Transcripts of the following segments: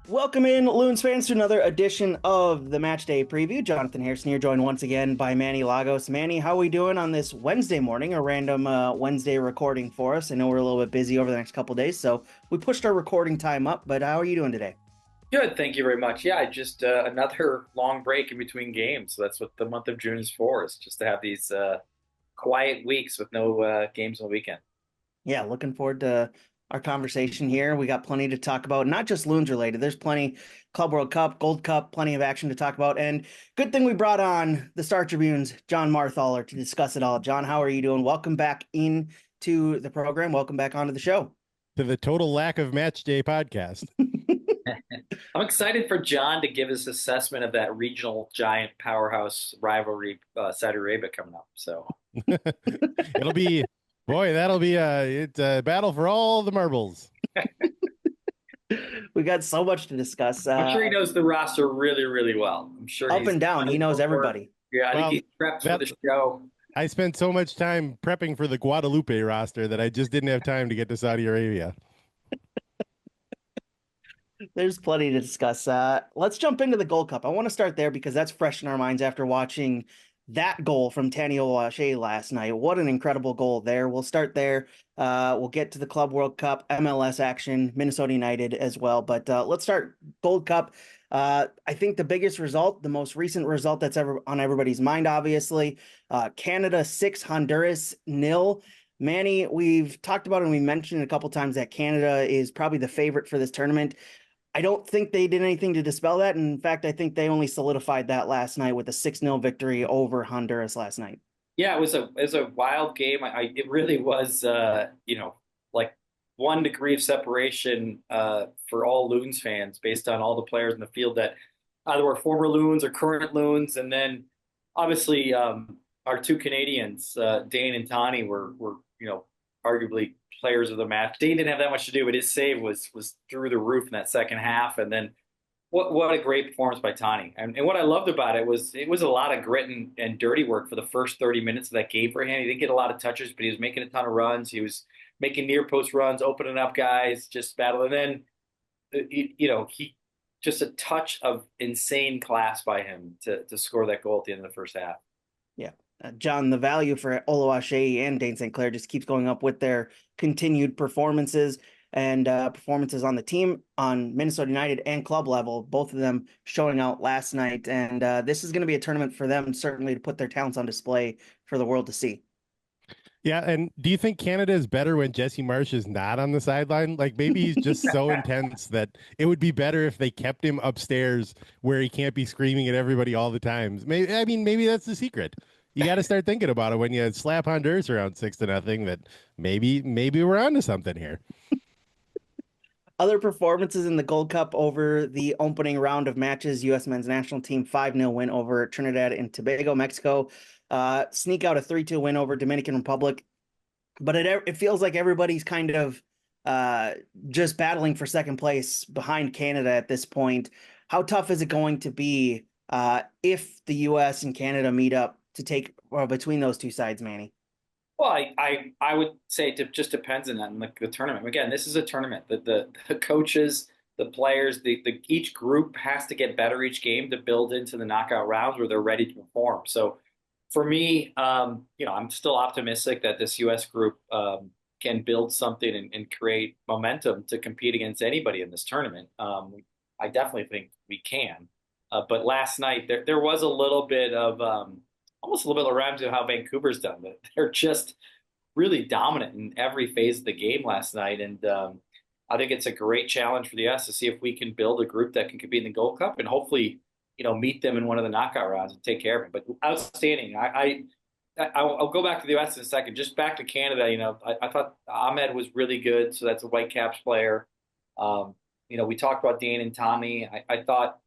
Welcome in, Loons fans, to another edition of the Matchday preview. Jonathan Harrison here, joined once again by Manny Lagos. Manny, how are we doing on this Wednesday morning? A random Wednesday recording for us. I know we're a little bit busy over the next couple days, so we pushed our recording time up. But how are you doing today? Good, thank you very much. Yeah, just another long break in between games. So that's what the month of June is for, is just to have these quiet weeks with no games on the weekend. Yeah, looking forward to our conversation here. We got plenty to talk about, not just Loons related. There's plenty Club World Cup, Gold Cup, plenty of action to talk about. And good thing we brought on the Star Tribune's Jon Marthaler to discuss it all. John, how are you doing? Welcome back into the program. Welcome back onto the show. To the total lack of match day podcast. I'm excited for John to give his assessment of that regional giant powerhouse rivalry, Saudi Arabia coming up. So It'll be, boy, that'll be it's a battle for all the marbles. We got so much to discuss. I'm sure he knows the roster really, really well. I'm sure Up and down, he knows everybody. Yeah, I Well, think he preps for the show. I spent so much time prepping for the Guadalupe roster that I just didn't have time to get to Saudi Arabia. There's plenty to discuss. Let's jump into the Gold Cup. I want to start there because that's fresh in our minds after watching that goal from Tanny Oluwaseyi last night. What an incredible goal there. We'll start there. We'll get to the Club World Cup, MLS action, Minnesota United as well. But let's start Gold Cup. I think the biggest result, the most recent result that's ever on everybody's mind, obviously, Canada 6, Honduras 0. Manny, we've talked about it and we mentioned a couple times that Canada is probably the favorite for this tournament. I don't think they did anything to dispel that. In fact, I think they only solidified that last night with a 6-0 victory over Honduras last night. Yeah, it was a wild game. It really was like 1 degree of separation for all Loons fans based on all the players in the field that either were former Loons or current Loons, and then obviously our two Canadians, Dane and Tani, were arguably players of the match. Dane didn't have that much to do, but his save was through the roof in that second half. And then what a great performance by Tani. And what I loved about it was a lot of grit and dirty work for the first 30 minutes of that game for him. He didn't get a lot of touches, but he was making a ton of runs. He was making near post runs, opening up guys, just battle. And then he just a touch of insane class by him to score that goal at the end of the first half. Yeah. John, the value for Oluwaseyi and Dane St. Clair just keeps going up with their continued performances and performances on the team, on Minnesota United and club level, both of them showing out last night. And this is going to be a tournament for them, certainly, to put their talents on display for the world to see. Yeah, and do you think Canada is better when Jesse Marsch is not on the sideline? Like maybe he's just so intense that it would be better if they kept him upstairs where he can't be screaming at everybody all the time. Maybe that's the secret. You got to start thinking about it when you slap Honduras around 6-0. That maybe we're onto something here. Other performances in the Gold Cup over the opening round of matches: U.S. men's national team 5-0 win over Trinidad and Tobago. Mexico sneak out a 3-2 win over Dominican Republic. But it feels like everybody's kind of just battling for second place behind Canada at this point. How tough is it going to be if the U.S. and Canada meet up to take between those two sides, Manny? Well, I would say it just depends on the tournament. Again, this is a tournament. The coaches, the players, each group has to get better each game to build into the knockout rounds where they're ready to perform. So for me, I'm still optimistic that this U.S. group can build something and create momentum to compete against anybody in this tournament. I definitely think we can. But last night there was a little bit of almost a little bit around to how Vancouver's done. But they're just really dominant in every phase of the game last night, and I think it's a great challenge for the U.S. to see if we can build a group that can compete in the Gold Cup and hopefully, meet them in one of the knockout rounds and take care of them. But outstanding. I'll go back to the U.S. in a second. Just back to Canada. I thought Ahmed was really good, so that's a Whitecaps player. We talked about Dane and Tommy. I thought.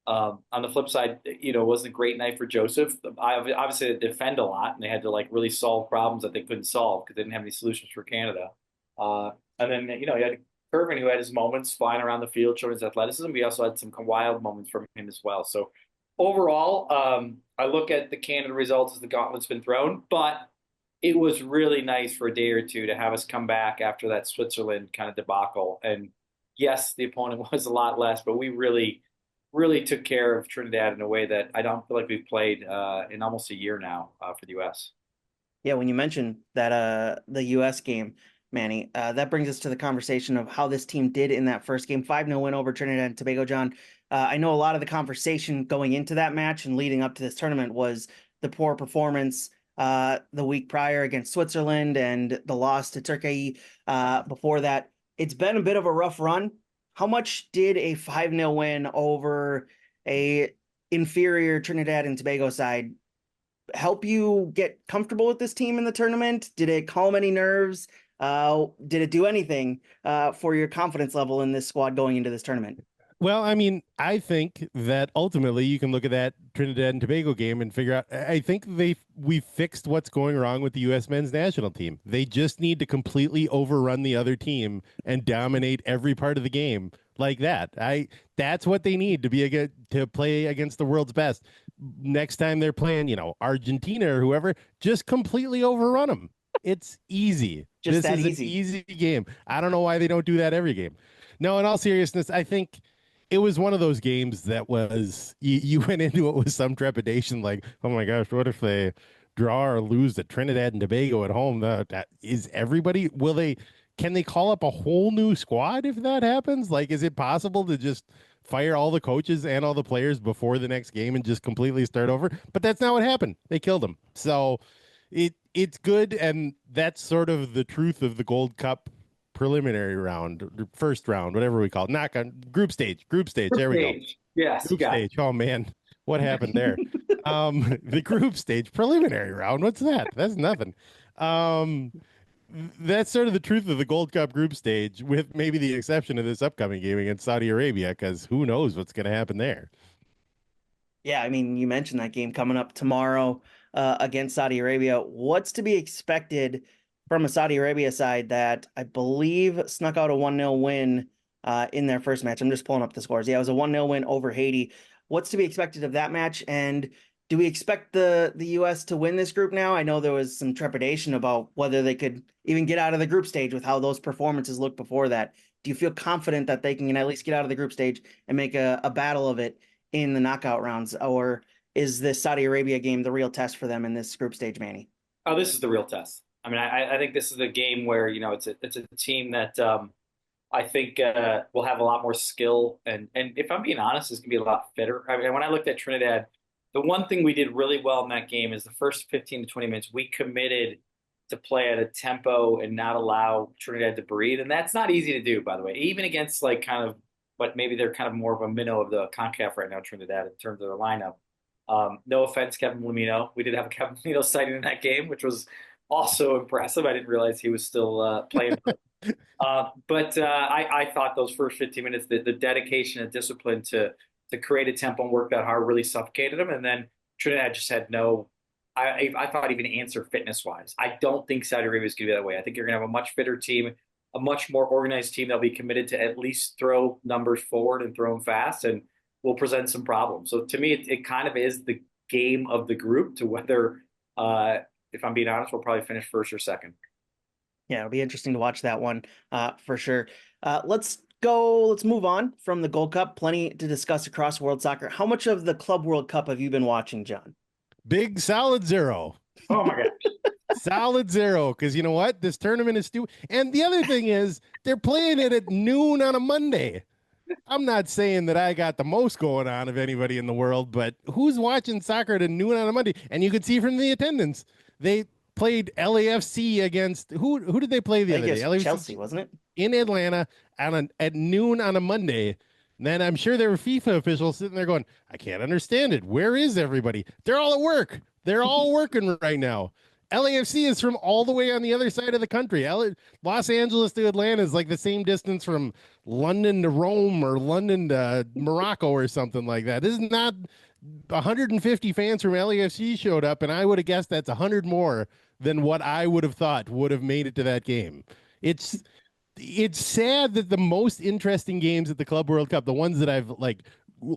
On the flip side, it wasn't a great night for Joseph. Obviously, they defend a lot, and they had to really solve problems that they couldn't solve because they didn't have any solutions for Canada. And then you had Kervin, who had his moments flying around the field, showing his athleticism. We also had some wild moments from him as well. So overall, I look at the Canada results as the gauntlet's been thrown, but it was really nice for a day or two to have us come back after that Switzerland kind of debacle and yes, the opponent was a lot less, but we really took care of Trinidad in a way that I don't feel like we've played in almost a year now for the U.S. Yeah, when you mentioned that the US game, Manny, that brings us to the conversation of how this team did in that first game. 5-0 win over Trinidad and Tobago, John. I know a lot of the conversation going into that match and leading up to this tournament was the poor performance the week prior against Switzerland and the loss to Turkey before that. It's been a bit of a rough run. How much did a 5-0 win over a inferior Trinidad and Tobago side help you get comfortable with this team in the tournament? Did it calm any nerves? Did it do anything for your confidence level in this squad going into this tournament? Well, I mean, I think that ultimately you can look at that Trinidad and Tobago game and figure out. I think we fixed what's going wrong with the U.S. men's national team. They just need to completely overrun the other team and dominate every part of the game like that. That's what they need to play against the world's best. Next time they're playing, Argentina or whoever, just completely overrun them. It's easy. Just This that is easy. an easy game. I don't know why they don't do that every game. No, in all seriousness, I think it was one of those games that was you went into it with some trepidation, like, oh my gosh, what if they draw or lose to Trinidad and Tobago at home? That is everybody. Can they call up a whole new squad if that happens? Like, is it possible to just fire all the coaches and all the players before the next game and just completely start over? But that's not what happened. They killed them. So it's good, and that's sort of the truth of the Gold Cup preliminary round, first round, whatever we call it. Not group stage. There we go. Yes, Group stage. Oh man, what happened there? The group stage preliminary round. What's that? That's nothing. That's sort of the truth of the Gold Cup group stage, with maybe the exception of this upcoming game against Saudi Arabia, because who knows what's going to happen there. Yeah, I mean, you mentioned that game coming up tomorrow against Saudi Arabia. What's to be expected from a Saudi Arabia side that I believe snuck out a 1-0 win in their first match? I'm just pulling up the scores. Yeah, it was a 1-0 win over Haiti. What's to be expected of that match? And do we expect the U.S. to win this group now? I know there was some trepidation about whether they could even get out of the group stage with how those performances looked before that. Do you feel confident that they can at least get out of the group stage and make a battle of it in the knockout rounds, or is this Saudi Arabia game the real test for them in this group stage, Manny? Oh, this is the real test. I mean, I think this is the game where it's a team that I think will have a lot more skill, and if I'm being honest, it's gonna be a lot fitter. I mean, when I looked at Trinidad, the one thing we did really well in that game is the first 15 to 20 minutes we committed to play at a tempo and not allow Trinidad to breathe, and that's not easy to do, by the way, even against like kind of, but maybe they're kind of more of a minnow of the CONCACAF right now, Trinidad, in terms of their lineup. No offense, Kevin Lamino. We did have a Kevin Lamino sighting in that game, which was also impressive. I didn't realize he was still playing. But I thought those first 15 minutes, the dedication and discipline to create a tempo and work that hard really suffocated them. And then Trinidad just had no, I thought even answer fitness wise. I don't think Saudi Arabia is going to be that way. I think you're going to have a much fitter team, a much more organized team that'll be committed to at least throw numbers forward and throw them fast, and will present some problems. So to me, it kind of is the game of the group to whether, if I'm being honest, we'll probably finish first or second. Yeah, it'll be interesting to watch that one for sure. Let's move on from the Gold Cup. Plenty to discuss across world soccer. How much of the Club World Cup have you been watching, John? Big solid zero. Oh my God. Solid zero, because you know what? This tournament is and the other thing is they're playing it at noon on a Monday. I'm not saying that I got the most going on of anybody in the world, but who's watching soccer at noon on a Monday? And you could see from the attendance, they played LAFC against who did they play the other day? LAFC, Chelsea, wasn't it? In Atlanta at noon on a Monday. And then I'm sure there were FIFA officials sitting there going, I can't understand it. Where is everybody? They're all at work. They're all working right now. LAFC is from all the way on the other side of the country. Los Angeles to Atlanta is like the same distance from London to Rome or London to Morocco or something like that. This is not 150 fans from LAFC showed up, and I would have guessed that's 100 more than what I would have thought would have made it to that game. It's sad that the most interesting games at the Club World Cup, the ones that I've like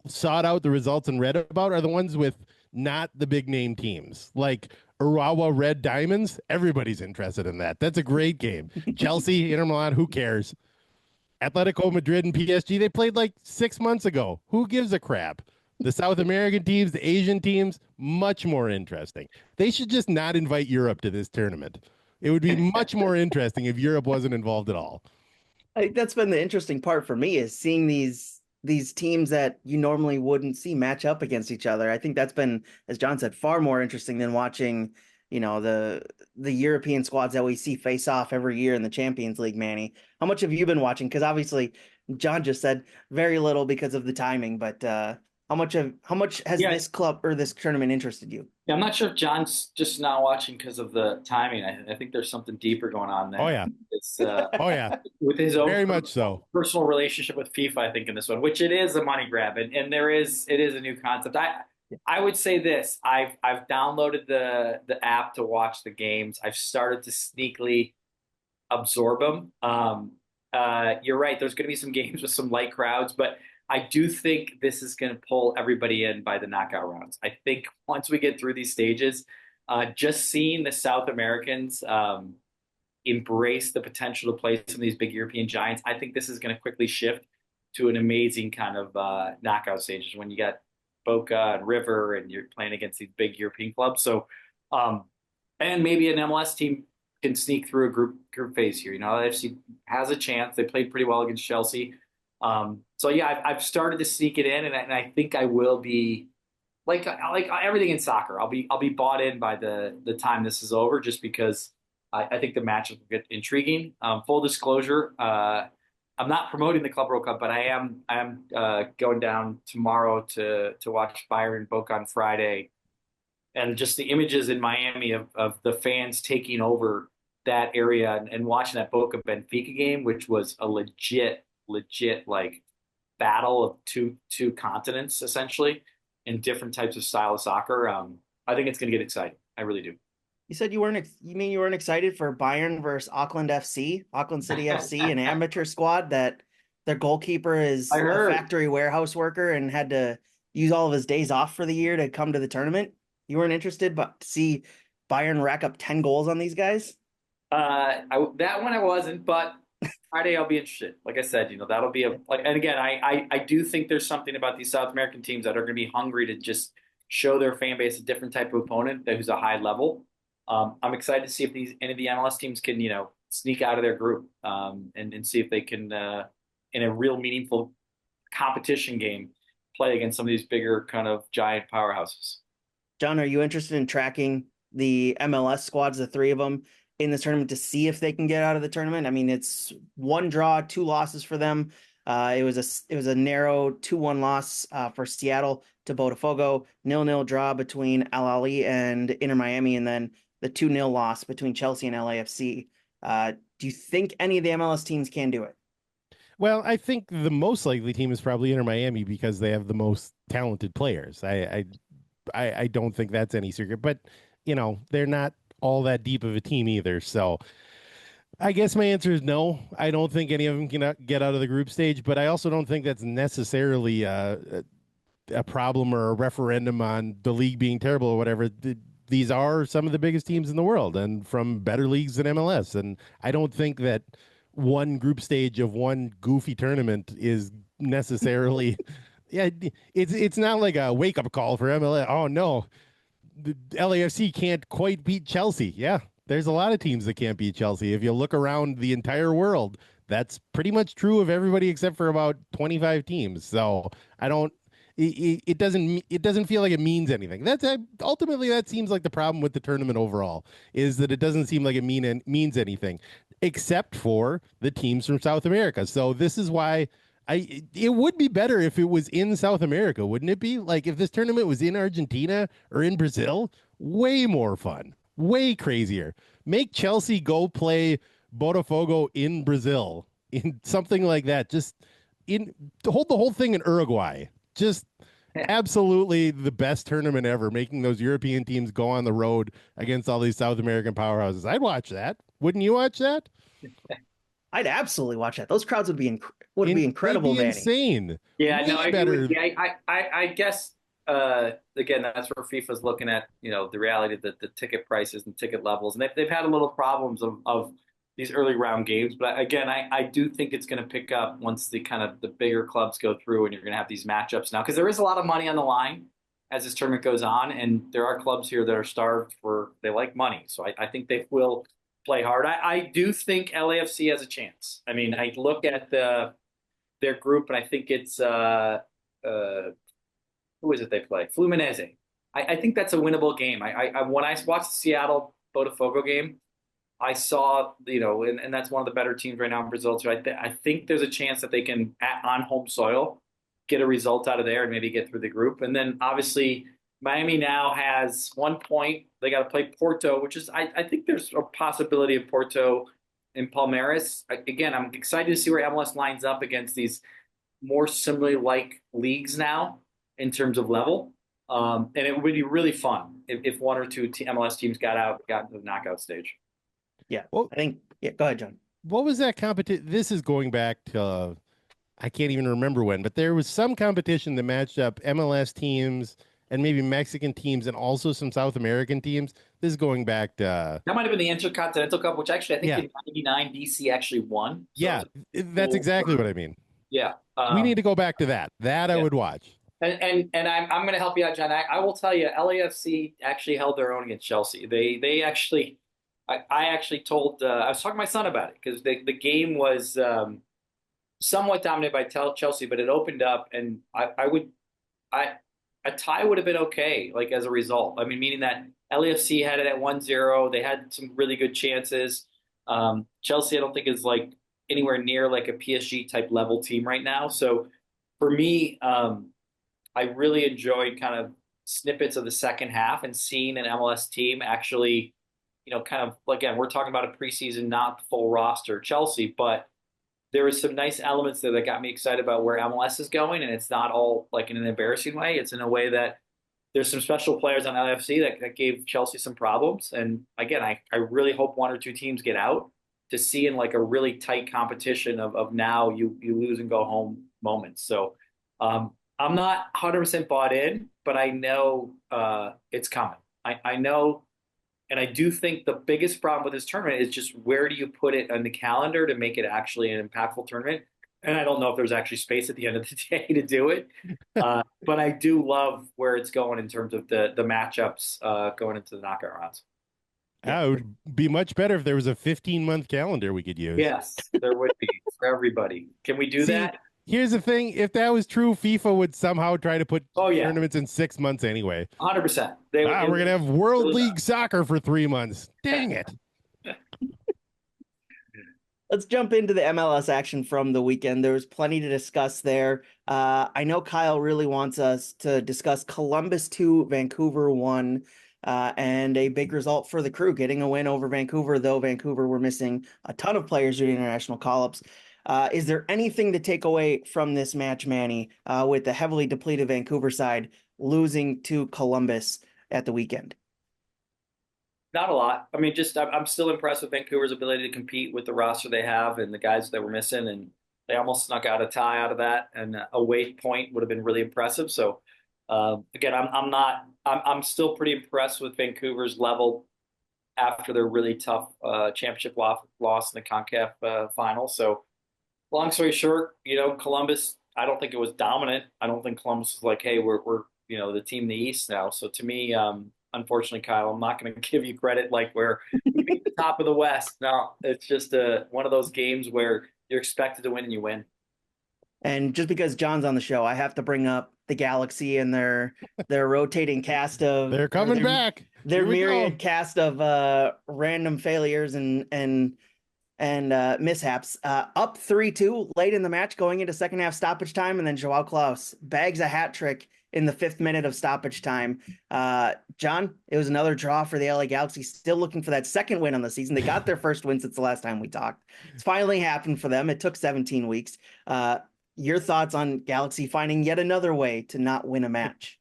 sought out the results and read about, are the ones with not the big name teams. Like Urawa Red Diamonds, everybody's interested in that. That's a great game. Chelsea, Inter Milan, who cares? Atletico Madrid and PSG, they played like 6 months ago. Who gives a crap? The South American teams, the Asian teams, much more interesting. They should just not invite Europe to this tournament. It would be much more interesting if Europe wasn't involved at all. I think that's been the interesting part for me is seeing these teams that you normally wouldn't see match up against each other. I think that's been, as John said, far more interesting than watching, the European squads that we see face off every year in the Champions League, Manny. How much have you been watching? Because obviously John just said very little because of the timing, but how much has Yeah. this club or this tournament interested you? Yeah, I'm not sure if John's just not watching because of the timing. I think there's something deeper going on there. Oh yeah. It's Oh yeah. with his own Very much so. personal relationship with FIFA, I think, in this one, which it is a money grab, and it is a new concept. I would say this: I've downloaded the app to watch the games. I've started to sneakily absorb them. You're right. There's going to be some games with some light crowds, but I do think this is going to pull everybody in by the knockout rounds. I think once we get through these stages, just seeing the South Americans embrace the potential to play some of these big European giants, I think this is going to quickly shift to an amazing kind of knockout stages when you got Boca and River and you're playing against these big European clubs. So, and maybe an MLS team can sneak through a group phase here. LAFC has a chance. They played pretty well against Chelsea. So yeah, I've started to sneak it in, and I think I will be like everything in soccer. I'll be bought in by the time this is over, just because I think the match will get intriguing. Full disclosure, I'm not promoting the Club World Cup, but I am going down tomorrow to watch Bayern Boca on Friday, and just the images in Miami of the fans taking over that area and watching that Boca Benfica game, which was a legit like battle of two continents essentially in different types of style of soccer. I think it's going to get exciting. I really do. You said you weren't excited for Bayern versus Auckland City FC, an amateur squad that their goalkeeper is I a heard. factory warehouse worker and had to use all of his days off for the year to come to the tournament. You weren't interested, but to see Bayern rack up 10 goals on these guys? That one I wasn't, but Friday I'll be interested. Like I said, that'll be and again, I do think there's something about these South American teams that are going to be hungry to just show their fan base a different type of opponent who's a high level. I'm excited to see if any of the MLS teams can, sneak out of their group, and see if they can, in a real meaningful competition game, play against some of these bigger kind of giant powerhouses. John, are you interested in tracking the MLS squads, the three of them, in this tournament to see if they can get out of the tournament? I mean, it's 1 draw, 2 losses for them. It was a narrow 2-1 loss for Seattle to Botafogo, 0-0 draw between Al Ahly and Inter Miami, and then the 2-0 loss between Chelsea and LAFC. Do you think any of the MLS teams can do it? Well, I think the most likely team is probably Inter Miami because they have the most talented players. I don't think that's any secret, but they're not all that deep of a team either. So I guess my answer is no. I don't think any of them can get out of the group stage, but I also don't think that's necessarily a problem or a referendum on the league being terrible or whatever. These are some of the biggest teams in the world and from better leagues than MLS. And I don't think that one group stage of one goofy tournament is necessarily yeah, it's not like a wake up call for MLS. Oh no, the LAFC can't quite beat Chelsea. Yeah, there's a lot of teams that can't beat Chelsea. If you look around the entire world, that's pretty much true of everybody except for about 25 teams. So I don't. It doesn't feel like it means anything. That's ultimately that seems like the problem with the tournament overall is that it doesn't seem like it means anything, except for the teams from South America. So this is why it would be better if it was in South America, wouldn't it be? Like if this tournament was in Argentina or in Brazil, way more fun, way crazier. Make Chelsea go play Botafogo in Brazil, in something like that. Just hold the whole thing in Uruguay. Just absolutely the best tournament ever, making those European teams go on the road against all these South American powerhouses. I'd watch that. Wouldn't you watch that? I'd absolutely watch that. Those crowds would be incredible, Manny. Insane. Yeah, Way no, I better. agree with you. I guess again, that's where FIFA's looking at, the reality of the ticket prices and ticket levels, and they've had a little problems of these early round games. But again, I do think it's going to pick up once the kind of the bigger clubs go through, and you're going to have these matchups now because there is a lot of money on the line as this tournament goes on, and there are clubs here that are starved for they like money. So I think they will play hard. I do think LAFC has a chance. I mean, I look at their group, and I think it's who is it they play? Fluminense. I think that's a winnable game. When I watched the Seattle Botafogo game, I saw, and that's one of the better teams right now in Brazil too. I think there's a chance that they can, on home soil, get a result out of there and maybe get through the group. And then obviously Miami now has 1 point. They got to play Porto, which is, I think there's a possibility of Porto in Palmeiras. Again, I'm excited to see where MLS lines up against these more similarly like leagues now in terms of level. And it would be really fun if one or two MLS teams got into the knockout stage. Yeah, well, I think. Yeah, go ahead, John. What was that competition? This is going back to I can't even remember when, but there was some competition that matched up MLS teams and maybe Mexican teams and also some South American teams. This is going back to that might have been the Intercontinental Cup, which actually I think in '99 DC actually won. So yeah, that's exactly what I mean. Yeah, we need to go back to that. I would watch. And I'm going to help you out, John. I will tell you, LAFC actually held their own against Chelsea. They actually. I actually told I was talking to my son about it because the game was somewhat dominated by Chelsea, but it opened up, and a tie would have been okay, like as a result. I mean, meaning that LAFC had it at 1-0. They had some really good chances. Chelsea, I don't think is like anywhere near like a PSG type level team right now. So for me, I really enjoyed kind of snippets of the second half and seeing an MLS team actually. Kind of, again, we're talking about a preseason, not the full roster Chelsea, but there was some nice elements there that got me excited about where MLS is going, and it's not all like in an embarrassing way. It's in a way that there's some special players on LAFC that gave Chelsea some problems. And again, I really hope one or two teams get out to see in like a really tight competition of now you lose and go home moments. So I'm not 100% bought in, but I know it's coming. I know. And I do think the biggest problem with this tournament is just where do you put it on the calendar to make it actually an impactful tournament? And I don't know if there's actually space at the end of the day to do it. But I do love where it's going in terms of the matchups going into the knockout rounds. Yeah, it would be much better if there was a 15-month calendar we could use. Yes, there would be for everybody. Can we do that? Here's the thing. If that was true, FIFA would somehow try to put tournaments in 6 months anyway. 100%. We're going to have World League Soccer for 3 months. Dang it. Let's jump into the MLS action from the weekend. There was plenty to discuss there. I know Kyle really wants us to discuss Columbus 2, Vancouver 1, and a big result for the Crew, getting a win over Vancouver, though Vancouver were missing a ton of players due to international call-ups. Is there anything to take away from this match, Manny, with the heavily depleted Vancouver side losing to Columbus at the weekend? Not a lot. I mean, I'm still impressed with Vancouver's ability to compete with the roster they have and the guys that were missing, and they almost snuck out a tie out of that, and a weight point would have been really impressive. So, again, I'm still pretty impressed with Vancouver's level after their really tough championship loss in the CONCACAF final. So. Long story short, Columbus, I don't think it was dominant. I don't think Columbus was like, hey, we're the team in the East now. So to me, unfortunately, Kyle, I'm not going to give you credit like we're the top of the West. No, it's just one of those games where you're expected to win and you win. And just because John's on the show, I have to bring up the Galaxy and their rotating cast of they're coming back. Their myriad cast of random failures and mishaps. Up 3-2 late in the match, going into second half stoppage time, and then Joao Klaus bags a hat trick in the 5th minute of stoppage time. John, it was another draw for the LA Galaxy, still looking for that second win on the season. They got their first win since the last time we talked. It's finally happened for them. It took 17 weeks. Your thoughts on Galaxy finding yet another way to not win a match?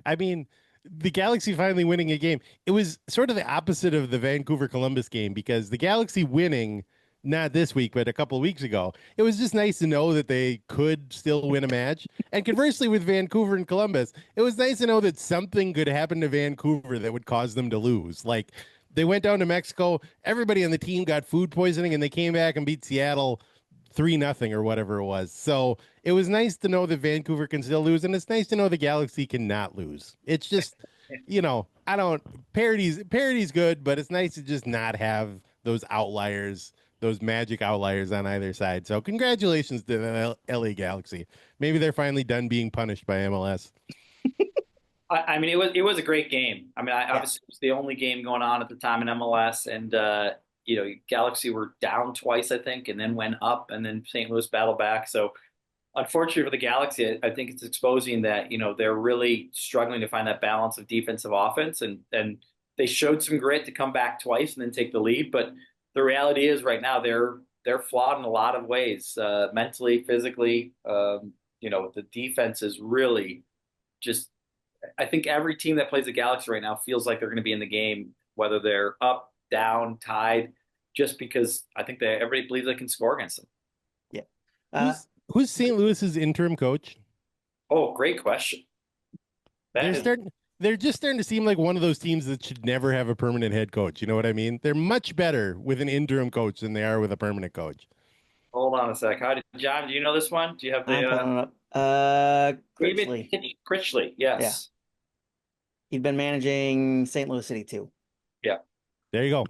I mean, the Galaxy finally winning a game. It was sort of the opposite of the Vancouver Columbus game, because the Galaxy winning, not this week, but a couple of weeks ago, it was just nice to know that they could still win a match. And conversely, with Vancouver and Columbus, it was nice to know that something could happen to Vancouver that would cause them to lose. Like, They went down to Mexico. Everybody on the team got food poisoning, and they came back and beat Seattle 3-0 or whatever it was. So it was nice to know that Vancouver can still lose, and it's nice to know the Galaxy cannot lose. It's just, parity's good, but it's nice to just not have those outliers, those magic outliers on either side. So congratulations to the LA Galaxy. Maybe they're finally done being punished by MLS. I mean, it was a great game. I mean, obviously it was the only game going on at the time in MLS, and Galaxy were down twice, I think, and then went up, and then St. Louis battled back. So, unfortunately for the Galaxy, I think it's exposing that they're really struggling to find that balance of defensive offense, and they showed some grit to come back twice and then take the lead. But the reality is, right now they're flawed in a lot of ways, mentally, physically. The defense is really just. I think every team that plays the Galaxy right now feels like they're going to be in the game, whether they're up, down, tied, just because I think everybody believes they can score against them. Yeah. Who's St. Louis's interim coach? Oh, great question. They're just starting to seem like one of those teams that should never have a permanent head coach. You know what I mean? They're much better with an interim coach than they are with a permanent coach. Hold on a sec. John, do you know this one? Do you have the I'm pulling it up. Critchley? Critchley, yes. Yeah. He'd been managing St. Louis City too. Yeah. There you go.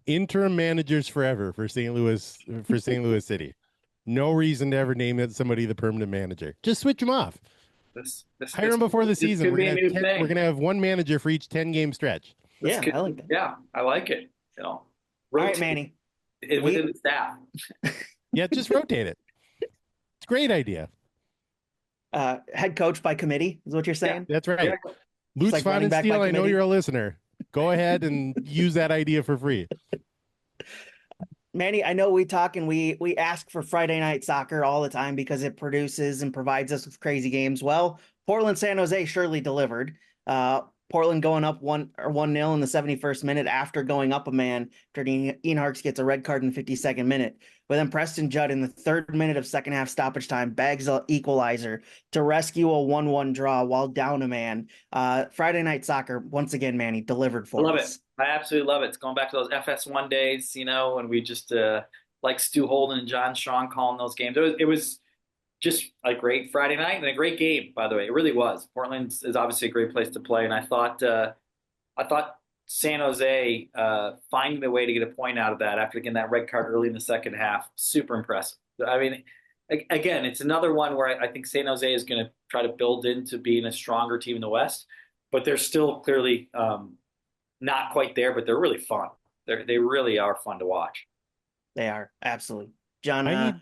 Interim managers forever for St. Louis City. No reason to ever name somebody the permanent manager. Just switch them off. Hire them before the season. We're gonna have one manager for each 10-game stretch. I like that. Yeah, I like it. All right, Manny. Within the staff. Yeah, just rotate it. It's a great idea. Head coach by committee is what you're saying? Yeah, that's right. Yeah. Lutz like Von and running back Steele, by I know committee. you're a listener. Go ahead and use that idea for free. Manny, I know we talk and we ask for Friday night soccer all the time because it produces and provides us with crazy games. Well, Portland San Jose surely delivered. Portland going up 1-0 in the 71st minute after going up a man after Ian Harkes gets a red card in the 52nd minute. But then Preston Judd in the 3rd minute of second half stoppage time bags an equalizer to rescue a 1-1 draw while down a man. Friday night soccer, once again, Manny, delivered for us. I love it. I absolutely love it. It's going back to those FS1 days, when we just like Stu Holden and John Strong calling those games. It was just a great Friday night and a great game, by the way. It really was. Portland is obviously a great place to play, and I thought San Jose finding a way to get a point out of that after getting that red card early in the second half, super impressive. I mean, again, it's another one where I think San Jose is going to try to build into being a stronger team in the West, but they're still clearly not quite there, but they're really fun. They really are fun to watch. They are, absolutely. John, I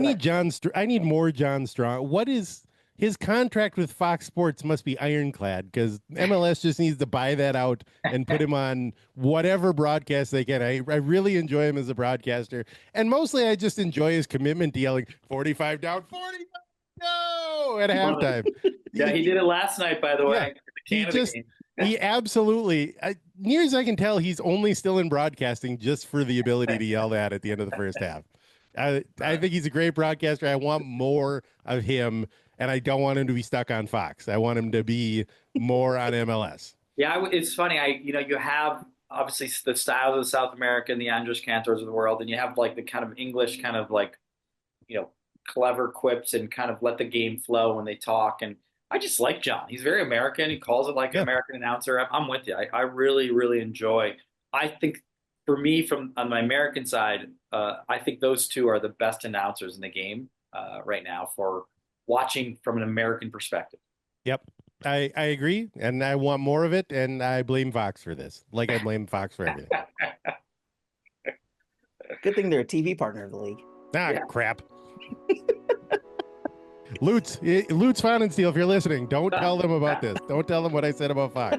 need more John Strong. What is his contract with Fox Sports? Must be ironclad because MLS just needs to buy that out and put him on whatever broadcast they can. I really enjoy him as a broadcaster, and mostly I just enjoy his commitment to yelling 45 down, 45 no at halftime. Yeah, he did it last night, by the way. He absolutely, near as I can tell, he's only still in broadcasting just for the ability to yell that at the end of the first half. I think he's a great broadcaster. I want more of him, and I don't want him to be stuck on Fox. I want him to be more on MLS. Yeah, it's funny. You have obviously the styles of South America and the Andres Cantors of the world, and you have like the kind of English kind of like, clever quips and kind of let the game flow when they talk. And I just like John. He's very American. He calls it like an American announcer. I'm with you. I really, really enjoy. I think for me, on my American side, I think those two are the best announcers in the game right now for watching from an American perspective. Yep, I agree, and I want more of it, and I blame Fox for this, like I blame Fox for everything. Good thing they're a TV partner of the league. Crap. Lutz Von and Steele, if you're listening, don't tell them about this. Don't tell them what I said about Fox.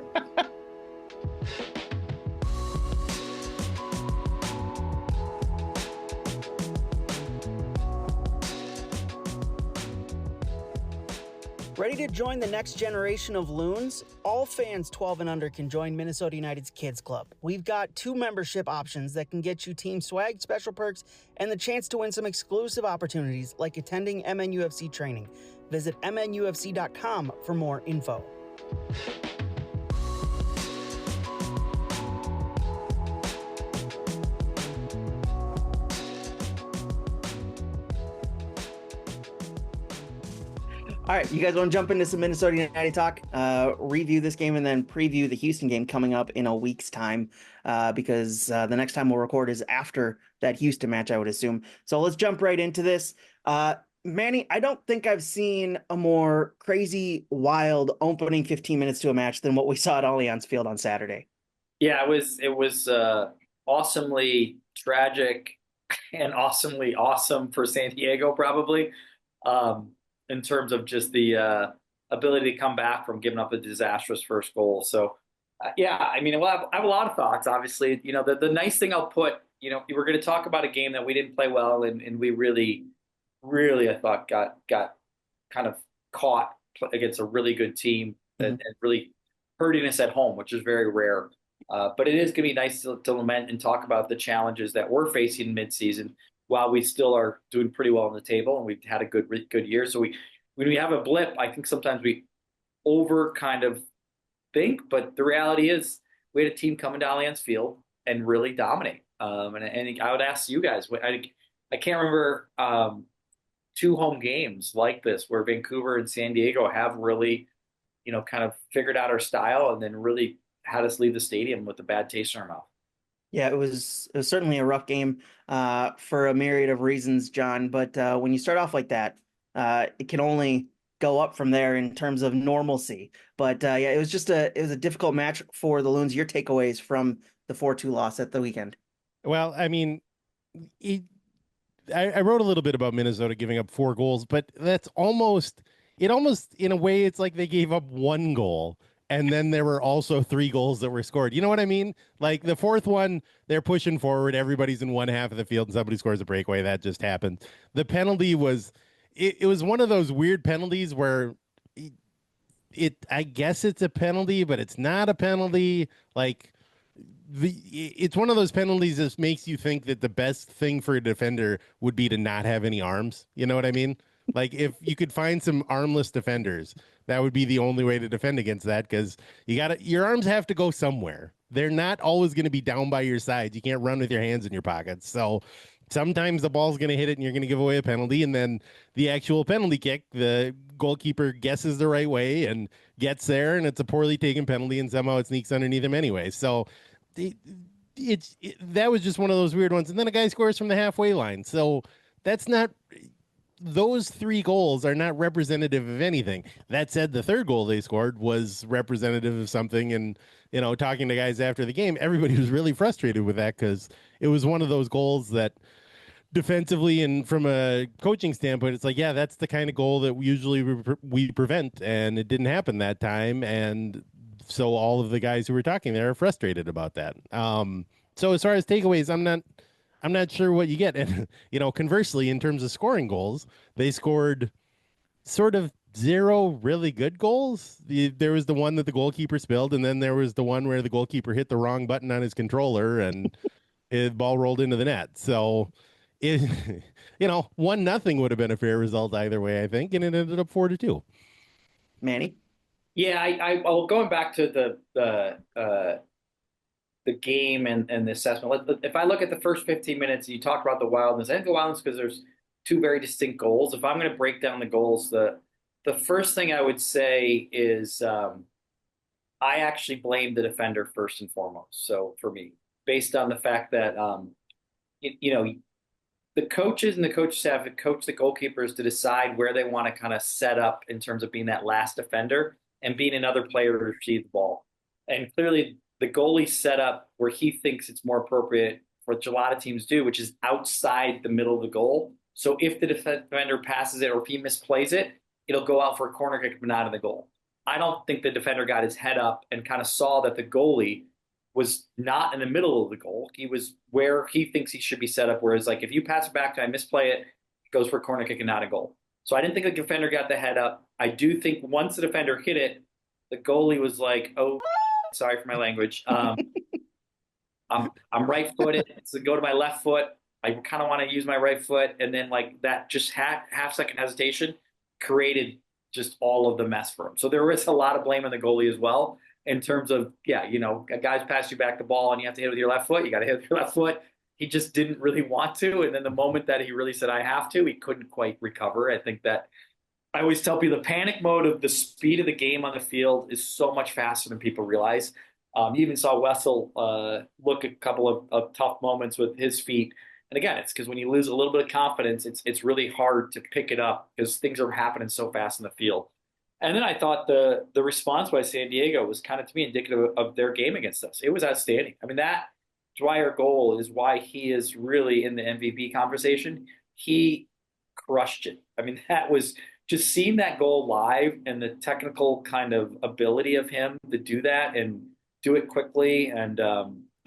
Ready to join the next generation of Loons? All fans 12 and under can join Minnesota United's Kids Club. We've got 2 membership options that can get you team swag, special perks, and the chance to win some exclusive opportunities like attending MNUFC training. Visit MNUFC.com for more info. All right, you guys want to jump into some Minnesota United talk, review this game, and then preview the Houston game coming up in a week's time, because the next time we'll record is after that Houston match, I would assume. So let's jump right into this. Manny, I don't think I've seen a more crazy, wild opening 15 minutes to a match than what we saw at Allianz Field on Saturday. Yeah, it was awesomely tragic and awesomely awesome for San Diego, probably, in terms of just the ability to come back from giving up a disastrous first goal. So, yeah, I mean, I have a lot of thoughts. Obviously, the nice thing I'll put, we're going to talk about a game that we didn't play well, and we really, really, I thought got kind of caught against a really good team and really hurting us at home, which is very rare. But it is going to be nice to lament and talk about the challenges that we're facing in midseason while we still are doing pretty well on the table and we've had a good year. So when we have a blip, I think sometimes we over kind of think, but the reality is we had a team come into Allianz Field and really dominate. And I would ask you guys, I can't remember two home games like this where Vancouver and San Diego have really, kind of figured out our style and then really had us leave the stadium with a bad taste in our mouth. Yeah, it was certainly a rough game for a myriad of reasons, John. But when you start off like that, it can only go up from there in terms of normalcy. But yeah, it was a difficult match for the Loons. Your takeaways from the 4-2 loss at the weekend? Well, I mean, I wrote a little bit about Minnesota giving up 4 goals, but that's almost in a way, it's like they gave up 1 goal. And then there were also 3 goals that were scored. You know what I mean? Like the 4th one, they're pushing forward. Everybody's in one half of the field and somebody scores a breakaway. That just happened. The penalty was, it was one of those weird penalties where I guess it's a penalty, but it's not a penalty. Like it's one of those penalties that makes you think that the best thing for a defender would be to not have any arms. You know what I mean? Like if you could find some armless defenders, that would be the only way to defend against that, because your arms have to go somewhere. They're not always going to be down by your sides. You can't run with your hands in your pockets. So sometimes the ball's going to hit it and you're going to give away a penalty, and then the actual penalty kick, the goalkeeper guesses the right way and gets there, and it's a poorly taken penalty, and somehow it sneaks underneath him anyway. So that was just one of those weird ones. And then a guy scores from the halfway line. So that's not. Those 3 goals are not representative of anything. That said, the 3rd goal they scored was representative of something. And, talking to guys after the game, everybody was really frustrated with that because it was one of those goals that defensively and from a coaching standpoint, it's like, yeah, that's the kind of goal that we prevent. And it didn't happen that time. And so all of the guys who were talking there are frustrated about that. So as far as takeaways, I'm not sure what you get. And, conversely, in terms of scoring goals, they scored sort of 0 really good goals. There was the one that the goalkeeper spilled, and then there was the one where the goalkeeper hit the wrong button on his controller and the ball rolled into the net. So, 1-0 would have been a fair result either way, I think, and it ended up 4-2. Manny? Yeah, well, going back to the game and the assessment. If I look at the first 15 minutes, you talk about the wildness. I think the wildness because there's 2 very distinct goals. If I'm going to break down the goals, the first thing I would say is I actually blame the defender first and foremost. So for me, based on the fact that the coaches and the coach staff have coached the goalkeepers to decide where they want to kind of set up in terms of being that last defender and being another player to retrieve the ball. And clearly, the goalie set up where he thinks it's more appropriate, which a lot of teams do, which is outside the middle of the goal. So if the defender passes it or if he misplays it, it'll go out for a corner kick, but not in the goal. I don't think the defender got his head up and kind of saw that the goalie was not in the middle of the goal. He was where he thinks he should be set up, whereas like if you pass it back to him, misplay it, it goes for a corner kick and not a goal. So I didn't think the defender got the head up. I do think once the defender hit it, the goalie was like, oh, sorry for my language. I'm right-footed, so go to my left foot. I kind of want to use my right foot, and then like that just half-second hesitation created just all of the mess for him. So there was a lot of blame on the goalie as well in terms of, guys pass you back the ball and you have to hit with your left foot. You got to hit with your left foot. He just didn't really want to, and then the moment that he really said, I have to, he couldn't quite recover. I think that I always tell people the panic mode of the speed of the game on the field is so much faster than people realize. You even saw Wessel look at a couple of tough moments with his feet. And again, it's because when you lose a little bit of confidence, it's really hard to pick it up because things are happening so fast in the field. And then I thought the response by San Diego was kind of to me indicative of their game against us. It was outstanding. I mean, that Dwyer goal is why he is really in the MVP conversation. He crushed it. I mean, that was just seeing that goal live and the technical kind of ability of him to do that and do it quickly. And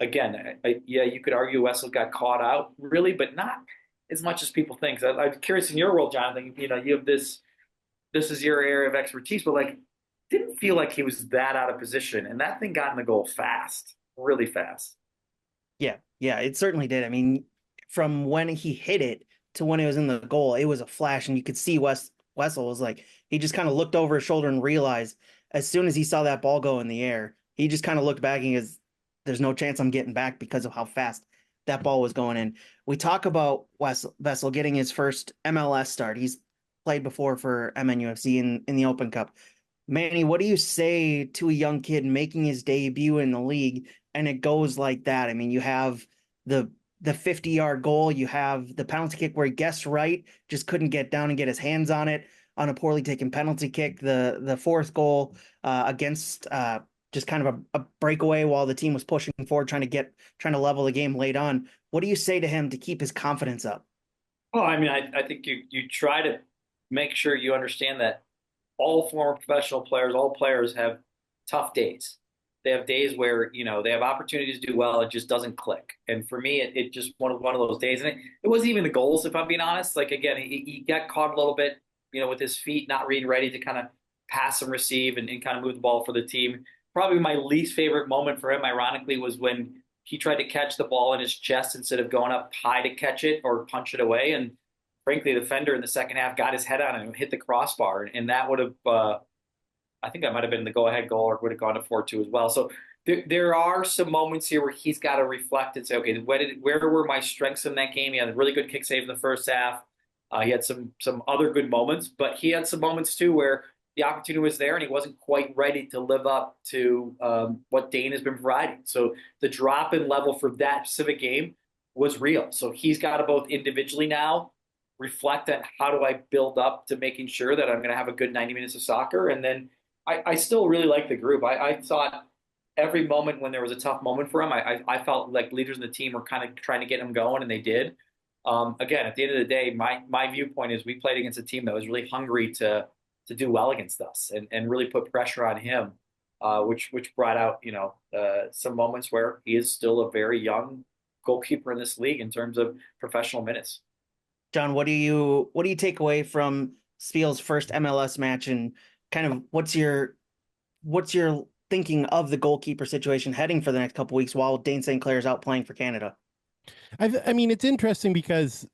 again, yeah, you could argue Wessel got caught out, really, but not as much as people think. So I'm curious in your world, Jonathan. You know, you have this is your area of expertise, but like, didn't feel like he was that out of position, and that thing got in the goal fast, really fast. Yeah, it certainly did. I mean, from when he hit it to when it was in the goal, it was a flash, and you could see Wessel was like he just kind of looked over his shoulder and realized as soon as he saw that ball go in the air, he just kind of looked back and he goes, "There's no chance I'm getting back because of how fast that ball was going in." We talk about Wessel getting his first MLS start. He's played before for MNUFC in the Open Cup. Manny, what do you say to a young kid making his debut in the league and it goes like that? I mean, you have the 50-yard goal, you have the penalty kick where he guessed right, just couldn't get down and get his hands on it on a poorly taken penalty kick. The fourth goal against just kind of a breakaway while the team was pushing forward, trying to level the game late on. What do you say to him to keep his confidence up? Oh, I mean, I think you try to make sure you understand that all former professional players, all players have tough days. They have days where, you know, they have opportunities to do well. It just doesn't click. And for me, it just one of those days. And it wasn't even the goals, if I'm being honest. Like, again, he got caught a little bit, you know, with his feet not being ready to kind of pass and receive and kind of move the ball for the team. Probably my least favorite moment for him, ironically, was when he tried to catch the ball in his chest instead of going up high to catch it or punch it away. And frankly, the defender in the second half got his head on it and hit the crossbar. And that would have, I think that might have been the go-ahead goal or would have gone to 4-2 as well. So there are some moments here where he's got to reflect and say, okay, where were my strengths in that game? He had a really good kick save in the first half. He had some other good moments, but he had some moments too where the opportunity was there and he wasn't quite ready to live up to what Dane has been providing. So the drop in level for that specific game was real. So he's got to both individually now reflect on how do I build up to making sure that I'm going to have a good 90 minutes of soccer. And then I still really like the group. I thought every moment when there was a tough moment for him, I felt like leaders in the team were kind of trying to get him going, and they did. Again, at the end of the day, my viewpoint is we played against a team that was really hungry to do well against us and really put pressure on him, which brought out, you know, some moments where he is still a very young goalkeeper in this league in terms of professional minutes. John, what do you take away from Spiel's first MLS match, and kind of what's your thinking of the goalkeeper situation heading for the next couple weeks while Dane St. Clair is out playing for Canada? I mean, it's interesting because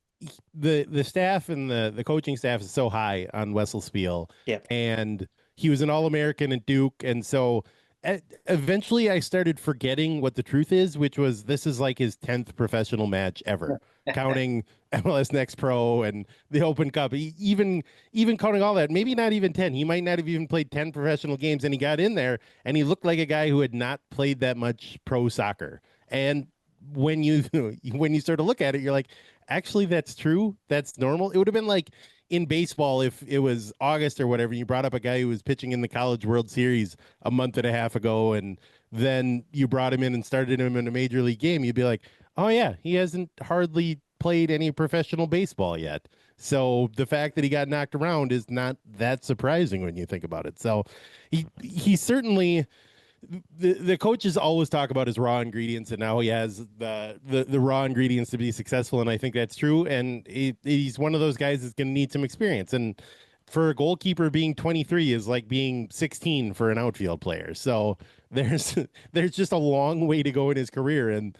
the staff and the coaching staff is so high on Wessel Spiel. Yeah. And he was an All-American at Duke. And so eventually I started forgetting what the truth is, which was this is like his 10th professional match ever, counting MLS Next Pro and the Open Cup. Even counting all that, maybe not even 10. He might not have even played 10 professional games, and he got in there and he looked like a guy who had not played that much pro soccer. And when you start to look at it, you're like, actually, that's true. That's normal. It would have been like in baseball if it was August or whatever, you brought up a guy who was pitching in the College World Series a month and a half ago, and then you brought him in and started him in a major league game. You'd be like, oh yeah, he hasn't hardly played any professional baseball yet. So the fact that he got knocked around is not that surprising when you think about it. So he certainly, the coaches always talk about his raw ingredients, and now he has the raw ingredients to be successful, and I think that's true. And he's one of those guys that's going to need some experience. And for a goalkeeper, being 23 is like being 16 for an outfield player. So there's just a long way to go in his career, and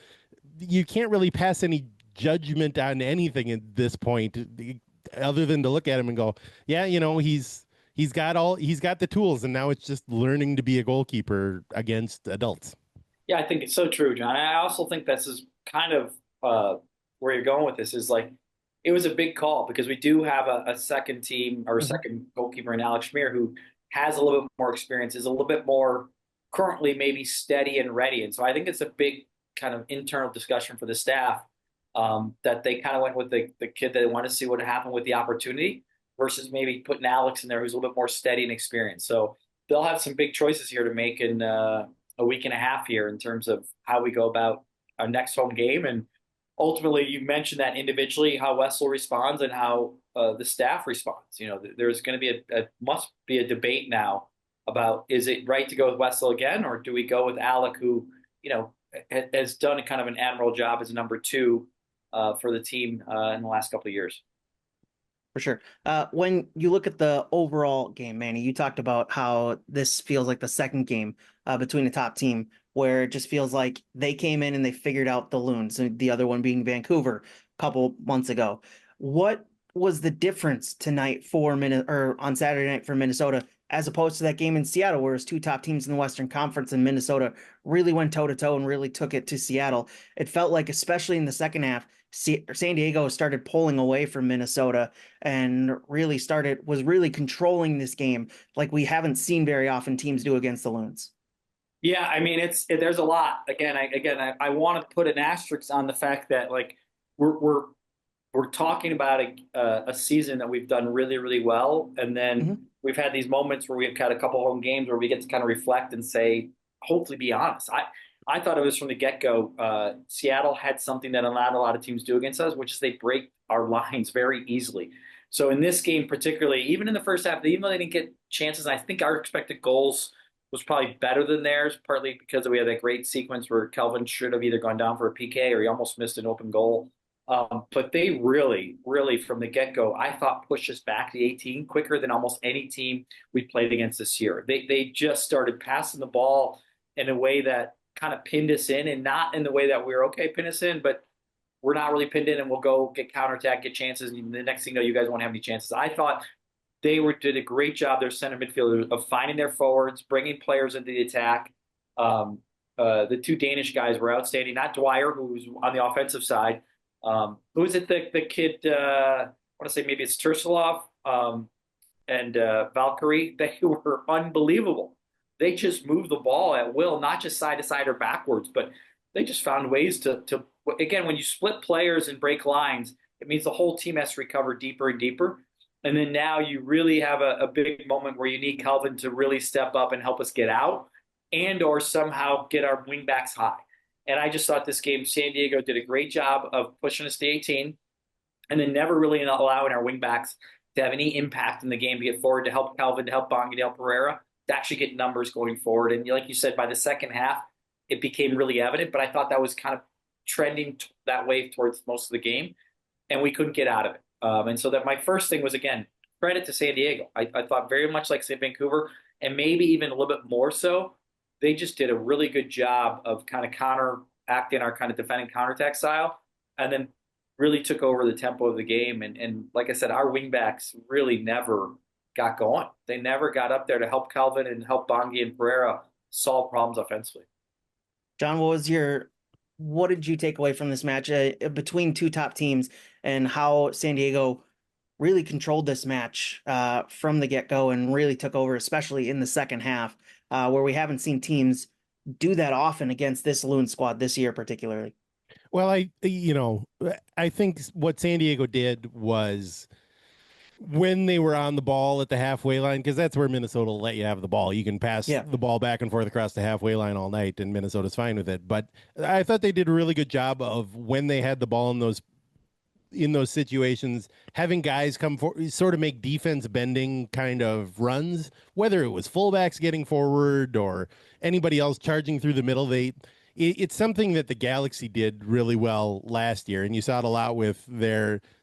you can't really pass any judgment on anything at this point, other than to look at him and go, yeah, you know, he's got the tools, and now it's just learning to be a goalkeeper against adults. Yeah, I think it's so true, John. I also think this is kind of where you're going with this is like it was a big call because we do have a second team or a Mhm. second goalkeeper in Alex Schmier who has a little bit more experience, is a little bit more currently maybe steady and ready. And so I think it's a big kind of internal discussion for the staff that they kind of went with the kid that they want to see what happened with the opportunity versus maybe putting Alex in there who's a little bit more steady and experienced. So they'll have some big choices here to make in a week and a half here in terms of how we go about our next home game. And ultimately, you mentioned that individually, how Wessel responds and how the staff responds. There's going to be must be a debate now about is it right to go with Wessel again, or do we go with Alec, who has done a kind of an admirable job as a number two for the team in the last couple of years. For sure. When you look at the overall game, Manny, you talked about how this feels like the second game between the top team, where it just feels like they came in and they figured out the Loons, and the other one being Vancouver a couple months ago. What was the difference tonight for or on Saturday night for Minnesota, as opposed to that game in Seattle, where it's two top teams in the Western Conference and Minnesota really went toe to toe and really took it to Seattle? It felt like, especially in the second half, San Diego started pulling away from Minnesota and was really controlling this game like we haven't seen very often teams do against the Loons. Yeah, I mean there's a lot. I want to put an asterisk on the fact that like we're we're we're talking about a season that we've done really really well, and then Mhm. we've had these moments where we've had a couple home games where we get to kind of reflect and say, hopefully, be honest. I thought it was from the get go. Seattle had something that not a lot of teams do against us, which is they break our lines very easily. So in this game, particularly, even in the first half, even though they didn't get chances, I think our expected goals was probably better than theirs, partly because we had that great sequence where Kelvin should have either gone down for a PK or he almost missed an open goal. But they really, really, from the get go, I thought pushed us back to 18 quicker than almost any team we played against this year. They just started passing the ball in a way that kind of pinned us in, and not in the way that we were okay, pin us in, but we're not really pinned in, and we'll go get counterattack, get chances, and the next thing you know, you guys won't have any chances. I thought did a great job, their center midfielders, of finding their forwards, bringing players into the attack. The two Danish guys were outstanding. Not Dwyer, who was on the offensive side. Who is it? The kid? I want to say maybe it's Tursilov and Valkyrie. They were unbelievable. They just moved the ball at will, not just side to side or backwards, but they just found ways to. Again, when you split players and break lines, it means the whole team has to recover deeper and deeper. And then now you really have a big moment where you need Calvin to really step up and help us get out and or somehow get our wingbacks high. And I just thought this game, San Diego did a great job of pushing us to 18 and then never really allowing our wingbacks to have any impact in the game to get forward, to help Calvin, to help Bongadale Pereira, to actually get numbers going forward. And like you said, by the second half, it became really evident, but I thought that was kind of trending that way towards most of the game, and we couldn't get out of it. And so that my first thing was, again, credit to San Diego. I thought very much like St. Vancouver, and maybe even a little bit more so. They just did a really good job of kind of counteracting our kind of defending counterattack style, and then really took over the tempo of the game. And like I said, our wingbacks really never got going. They never got up there to help Calvin and help Bongi and Pereira solve problems offensively. John, what did you take away from this match between two top teams and how San Diego really controlled this match from the get-go and really took over, especially in the second half, where we haven't seen teams do that often against this Loon squad this year, particularly? Well, I think what San Diego did was when they were on the ball at the halfway line, because that's where Minnesota will let you have the ball. You can pass Yeah. the ball back and forth across the halfway line all night, and Minnesota's fine with it. But I thought they did a really good job of when they had the ball in those situations, having guys come for sort of make defense bending kind of runs, whether it was fullbacks getting forward or anybody else charging through the middle. It's something that the Galaxy did really well last year, and you saw it a lot with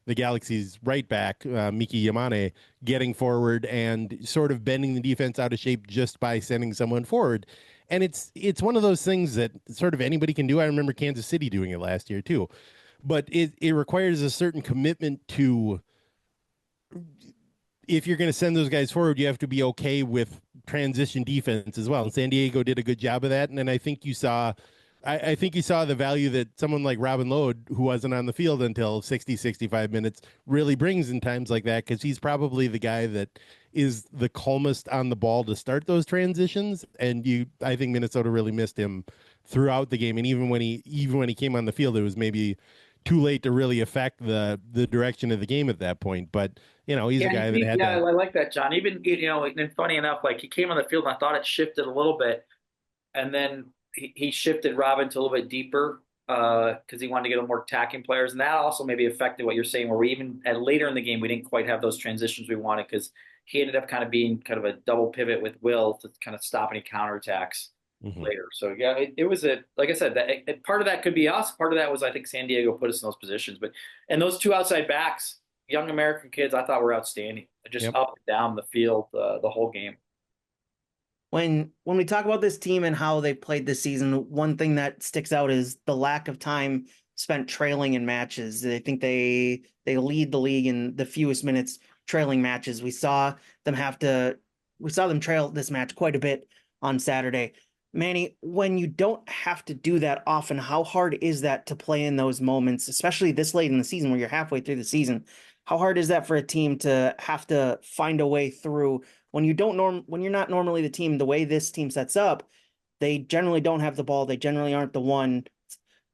the Galaxy's right back, Miki Yamane, getting forward and sort of bending the defense out of shape just by sending someone forward. And it's one of those things that sort of anybody can do. I remember Kansas City doing it last year too, but it requires a certain commitment to, if you're going to send those guys forward, you have to be okay with transition defense as well. And San Diego did a good job of that. And then I think you saw I think you saw the value that someone like Robin Lode, who wasn't on the field until 60, 65 minutes, really brings in times like that, because he's probably the guy that is the calmest on the ball to start those transitions. And I think Minnesota really missed him throughout the game. And even when he came on the field, it was maybe too late to really affect the direction of the game at that point. But, he's a guy that had yeah, to. I like that, John. Even, and funny enough, like he came on the field and I thought it shifted a little bit. And then he shifted Robin to a little bit deeper because he wanted to get a little more attacking players. And that also maybe affected what you're saying, where we even at later in the game, we didn't quite have those transitions we wanted because he ended up kind of being kind of a double pivot with Will to kind of stop any counterattacks later. So, yeah, it was like I said, part of that could be us. Part of that was, I think, San Diego put us in those positions. And those two outside backs, young American kids, I thought were outstanding. Just up and down the field the whole game. When we talk about this team and how they played this season, one thing that sticks out is the lack of time spent trailing in matches. I think they lead the league in the fewest minutes trailing matches. We saw them trail this match quite a bit on Saturday. Manny, when you don't have to do that often, how hard is that to play in those moments, especially this late in the season where you're halfway through the season? How hard is that for a team to have to find a way through when you're not normally the team? The way this team sets up, they generally don't have the ball. They generally aren't the one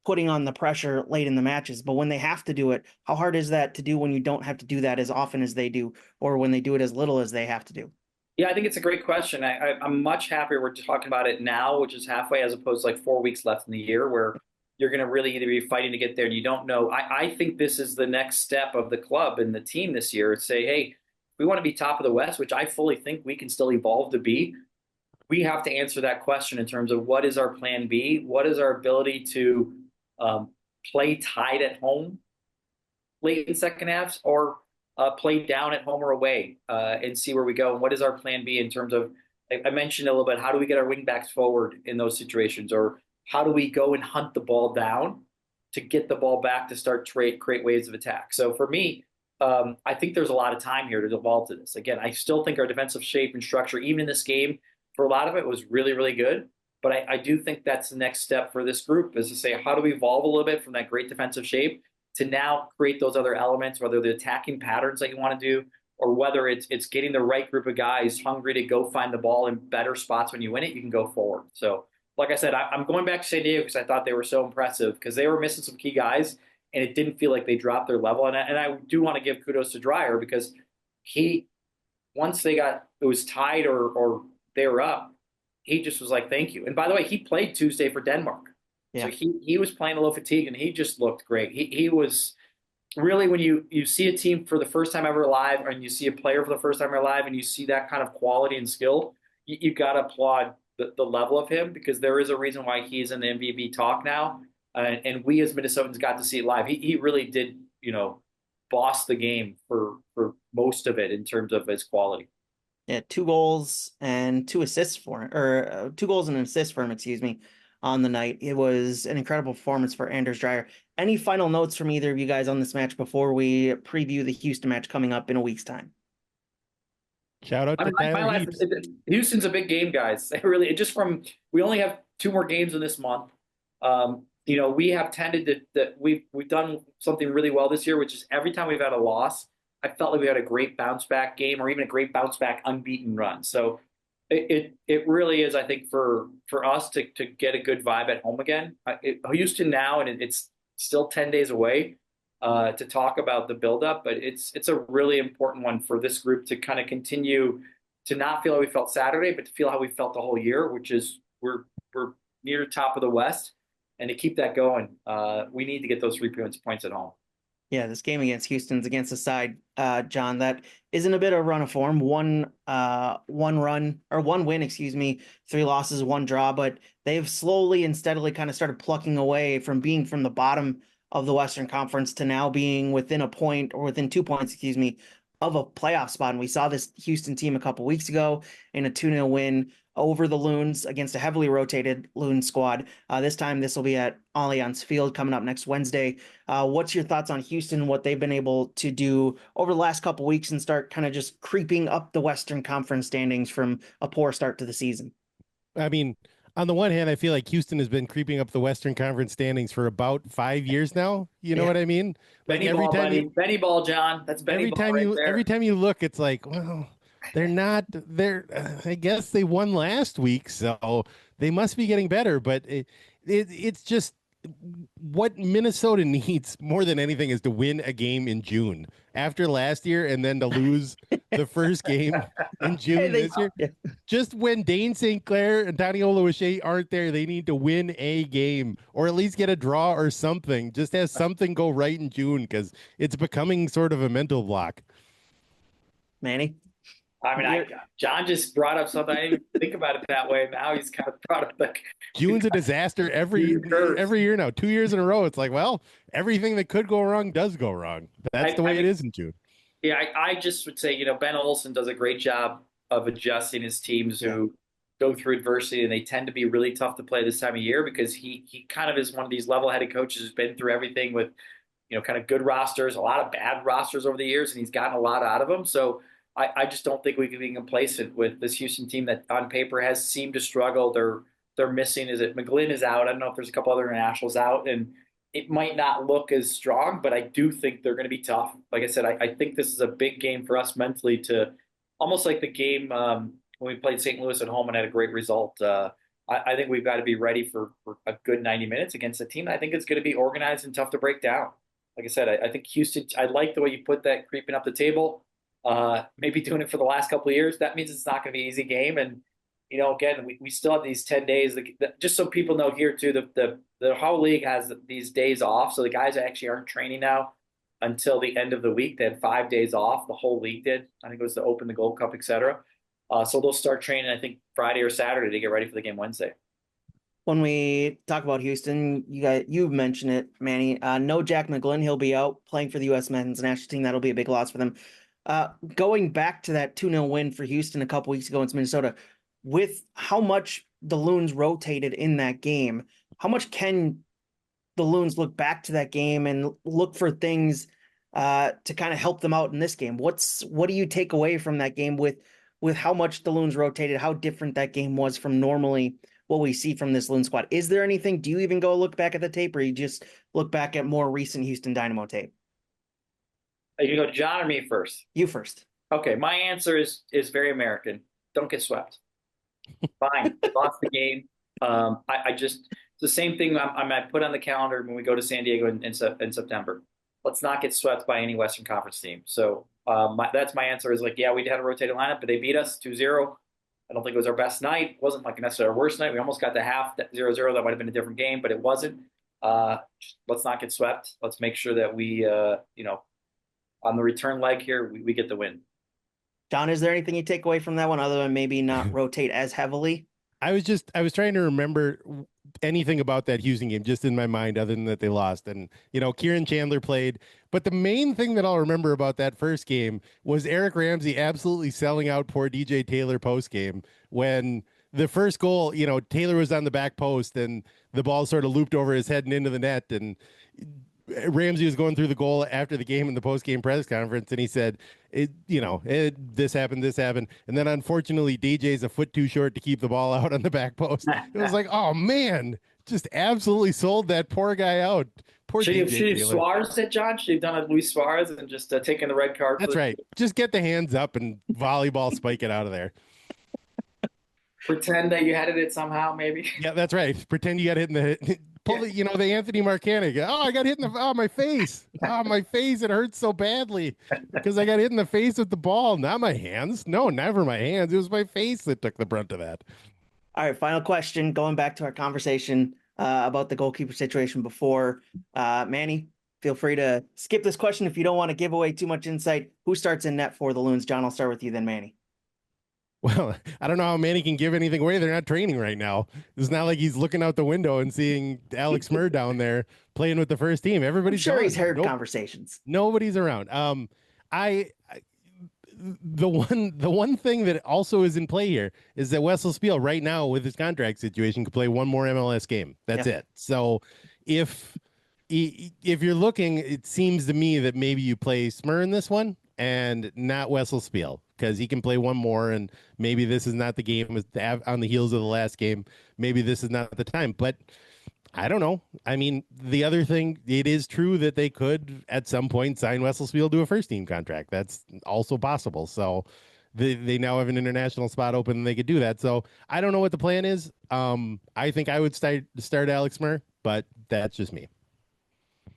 putting on the pressure late in the matches. But when they have to do it, how hard is that to do when you don't have to do that as often as they do, or when they do it as little as they have to do? Yeah, I think it's a great question. I'm much happier we're talking about it now, which is halfway, as opposed to like 4 weeks left in the year where you're going to really either be fighting to get there and you don't know. I think this is the next step of the club and the team this year. It's say, hey, we want to be top of the West, which I fully think we can still evolve to be. We have to answer that question in terms of what is our plan B? What is our ability to play tied at home late in second halves, or play down at home or away and see where we go? And what is our plan B in terms of, I mentioned a little bit, how do we get our wing backs forward in those situations? Or how do we go and hunt the ball down to get the ball back to start create waves of attack? So for me, I think there's a lot of time here to evolve to this. Again, I still think our defensive shape and structure, even in this game, for a lot of it was really, really good. But I do think that's the next step for this group, is to say, how do we evolve a little bit from that great defensive shape to now create those other elements, whether the attacking patterns that you want to do, or whether it's getting the right group of guys hungry to go find the ball in better spots when you win it, you can go forward. So, like I said, I'm going back to San Diego because I thought they were so impressive, because they were missing some key guys, and it didn't feel like they dropped their level. And I do want to give kudos to Dreyer, because once it was tied or they were up, he just was like, thank you. And by the way, he played Tuesday for Denmark. Yeah. So he was playing a little fatigue, and he just looked great. He was really, when you see a team for the first time ever live, and you see a player for the first time ever live, and you see that kind of quality and skill, you got to applaud the level of him, because there is a reason why he's in the MVP talk now. And we as Minnesotans got to see it live. He really did, boss the game for most of it in terms of his quality. Yeah, 2 goals and 2 assists for him, or 2 goals and an assist for him, excuse me, on the night. It was an incredible performance for Anders Dreyer. Any final notes from either of you guys on this match before we preview the Houston match coming up in a week's time? Shout out to Tyler Heaps. Houston's a big game, guys. We only have 2 more games in this month. We have tended that we've done something really well this year, which is every time we've had a loss, I felt like we had a great bounce back game, or even a great bounce back unbeaten run. So it really is, I think, for us to get a good vibe at home again. Houston now, and it's still 10 days away to talk about the buildup, but it's a really important one for this group to kind of continue to not feel how we felt Saturday, but to feel how we felt the whole year, which is we're near the top of the West. And to keep that going, we need to get those 3 points at home. Yeah, this game against Houston's against a side, John, that isn't a bit of a run of form. One win, 3 losses, 1 draw, but they've slowly and steadily kind of started plucking away from being from the bottom of the Western Conference to now being within a point, or within 2 points, of a playoff spot. And we saw this Houston team a couple weeks ago in a 2-0 win over the Loons against a heavily rotated Loons squad. This time, this will be at Allianz Field coming up next Wednesday. What's your thoughts on Houston, what they've been able to do over the last couple weeks and start kind of just creeping up the Western Conference standings from a poor start to the season? I mean, On the one hand, I feel like Houston has been creeping up the Western Conference standings for about 5 years now. You know Yeah. what I mean? Like Benny every ball, time buddy. you Benny ball, John. That's Benny every ball time right you every there. time you look, it's like, well, they're not. I guess they won last week, so they must be getting better. But it's just what Minnesota needs more than anything is to win a game in June after last year, and then to lose the first game in Hey, June this year. yeah. Just when Dane St. Clair and Donnie Oluwaseyi aren't there, they need to win a game or at least get a draw or something. Just have something go right in June because it's becoming sort of a mental block. Manny. I mean, John just brought up something. I didn't even think about it that way. Now he's kind of brought up like June's a disaster every curse. year now. 2 years in a row, it's like, well, everything that could go wrong does go wrong. That's the way it is in June. Yeah, I just would say, Ben Olsen does a great job of adjusting his teams who go through adversity, and they tend to be really tough to play this time of year because he kind of is one of these level-headed coaches who's been through everything with, kind of good rosters, a lot of bad rosters over the years, and he's gotten a lot out of them. So I just don't think we can be complacent with this Houston team that on paper has seemed to struggle. They're missing. Is it McGlynn is out? I don't know if there's a couple other internationals out, and it might not look as strong, but I do think they're going to be tough. Like I said, I think this is a big game for us mentally to almost like the game when we played St. Louis at home and had a great result. I think we've got to be ready for a good 90 minutes against a team that I think is going to be organized and tough to break down. Like I said, I think Houston, I like the way you put that creeping up the table. Maybe doing it for the last couple of years. That means it's not going to be an easy game. And, again, we still have these 10 days. Just so people know here, too, the whole league has these days off. So the guys actually aren't training now until the end of the week. They had 5 days off. The whole league did. I think it was to open the Gold Cup, et cetera. So they'll start training, I think, Friday or Saturday to get ready for the game Wednesday. When we talk about Houston, you mentioned it, Manny. No Jack McGlynn. He'll be out playing for the U.S. men's national team. That'll be a big loss for them. Going back to that 2-0 win for Houston a couple weeks ago against Minnesota, with how much the Loons rotated in that game, how much can the Loons look back to that game and look for things to kind of help them out in this game? What do you take away from that game with how much the Loons rotated, how different that game was from normally what we see from this Loon squad? Is there anything? Do you even go look back at the tape, or you just look back at more recent Houston Dynamo tape? You go John or me first? You first. Okay, my answer is very American. Don't get swept. Fine, lost the game. I just it's the same thing I put on the calendar when we go to San Diego in September. Let's not get swept by any Western Conference team. So that's my answer is like, yeah, we had a rotated lineup, but they beat us 2-0. I don't think it was our best night. It wasn't like necessarily our worst night. We almost got the half 0-0. That might have been a different game, but it wasn't. Let's not get swept. Let's make sure that we, on the return leg here, we get the win. John, is there anything you take away from that one other than maybe not rotate as heavily? I was trying to remember anything about that Houston game just in my mind other than that they lost. And, Kieran Chandler played. But the main thing that I'll remember about that first game was Eric Ramsey absolutely selling out poor DJ Taylor post game when the first goal, Taylor was on the back post and the ball sort of looped over his head and into the net. And Ramsey was going through the goal after the game in the post-game press conference, and he said, this happened. And then, unfortunately, DJ's a foot too short to keep the ball out on the back post. It was like, oh, man, just absolutely sold that poor guy out. Poor should DJ you Suarez said, John? Should have done a Luis Suarez and just taken the red card? That's right. Just get the hands up and volleyball spike it out of there. Pretend that you had it somehow, maybe. Yeah, that's right. Pretend you got hit in the pull the Anthony Marcanic. Oh, I got hit in my face. Oh, my face. It hurts so badly because I got hit in the face with the ball, not my hands. No, never my hands. It was my face that took the brunt of that. All right, final question. Going back to our conversation about the goalkeeper situation before. Manny, feel free to skip this question if you don't want to give away too much insight. Who starts in net for the Loons? John, I'll start with you then, Manny. Well, I don't know how Manny can give anything away. They're not training right now. It's not like he's looking out the window and seeing Alex Murr down there playing with the first team. Everybody's I'm sure gone. he's heard conversations. Nobody's around. The one thing that also is in play here is that Wessel Spiel right now with his contract situation could play one more MLS game. That's it. So if you're looking, it seems to me that maybe you play Smur in this one and not Wessel Spiel. because he can play one more, and maybe this is not the game on the heels of the last game. Maybe this is not the time, but I don't know. I mean, the other thing, it is true that they could at some point sign Wesselsfield to a first team contract. That's also possible. So they now have an international spot open and they could do that. So I don't know what the plan is. I think I would start Alex Murr, but that's just me.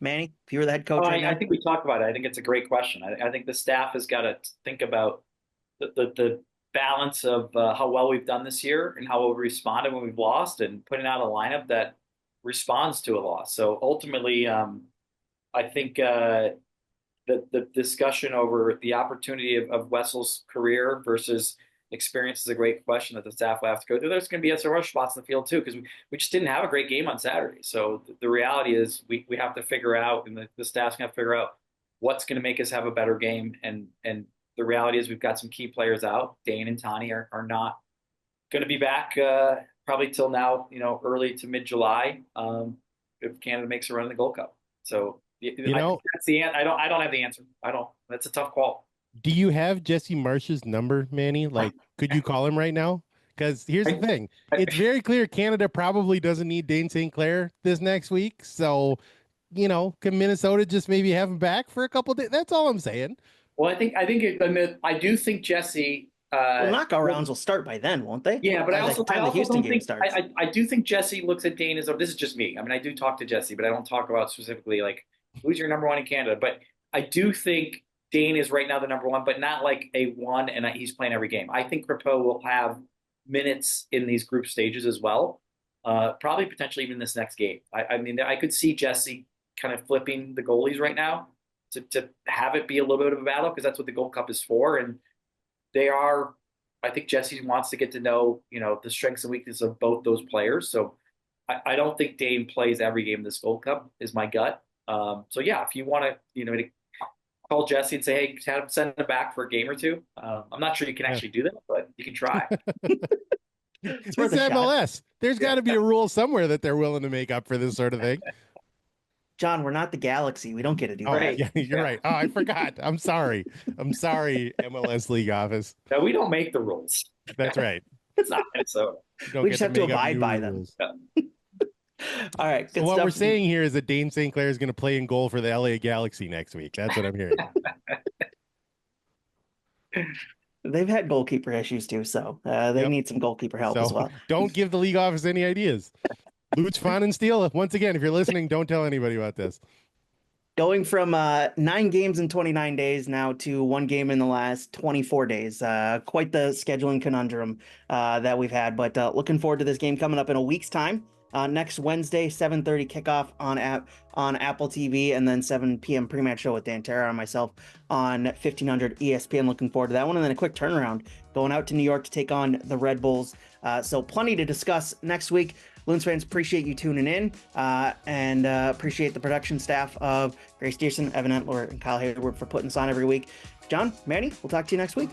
Manny, if you were the head coach right now? I think we talked about it. I think it's a great question. I think the staff has got to think about the balance of how well we've done this year and how well we responded when we've lost, and putting out a lineup that responds to a loss. So ultimately, I think the discussion over the opportunity of Wessel's career versus experience is a great question that the staff will have to go through. There's going to be SRO spots in the field too, because we just didn't have a great game on Saturday. So the reality is we have to figure out, and the staff's going to figure out what's going to make us have a better game. And the reality is we've got some key players out. Dane and Tani are not going to be back probably till now, early to mid-July, if Canada makes a run in the Gold Cup. So that's the I don't have the answer. That's a tough call. Do you have Jesse Marsh's number, Manny? Like, could you call him right now? Because here's the thing. It's very clear Canada probably doesn't need Dane St. Clair this next week. So, can Minnesota just maybe have him back for a couple of days? That's all I'm saying. Well, I do think Jesse. Knockout rounds will start by then, won't they? Yeah, but by I also the Houston game starts. I do think Jesse looks at Dane as this is just me. I mean, I do talk to Jesse, but I don't talk about specifically like who's your number one in Canada. But I do think Dane is right now the number one, but not like a one, and he's playing every game. I think Crepeau will have minutes in these group stages as well, probably potentially even this next game. I mean, I could see Jesse kind of flipping the goalies right now to have it be a little bit of a battle, because that's what the Gold Cup is for. And I think Jesse wants to get to know, the strengths and weaknesses of both those players. So I don't think Dane plays every game in this Gold Cup is my gut. So yeah, if you want to, to call Jesse and say, hey, send him back for a game or two. I'm not sure you can actually do that, but you can try. It's MLS. There's got to be a rule somewhere that they're willing to make up for this sort of thing. John, we're not the Galaxy. We don't get to do that. Yeah, you're right. Oh, I forgot. I'm sorry, MLS League office. No, we don't make the rules. That's right. It's not Minnesota. We just have to abide by them. All right. So what we're saying here is that Dane St. Clair is going to play in goal for the LA Galaxy next week. That's what I'm hearing. They've had goalkeeper issues too, so they need some goalkeeper help as well. Don't give the league office any ideas. Luch, Fawn, and Steele, once again, if you're listening, don't tell anybody about this. Going from 9 games in 29 days now to 1 game in the last 24 days. Quite the scheduling conundrum that we've had, but looking forward to this game coming up in a week's time. Next Wednesday, 7:30 kickoff on Apple TV, and then 7 p.m. pre-match show with Dan Terra and myself on 1500 ESPN. Looking forward to that one. And then a quick turnaround going out to New York to take on the Red Bulls. So plenty to discuss next week. Loons fans, appreciate you tuning in and appreciate the production staff of Grace Dearson, Evan Entler, and Kyle Hayward for putting this on every week. John, Manny, we'll talk to you next week.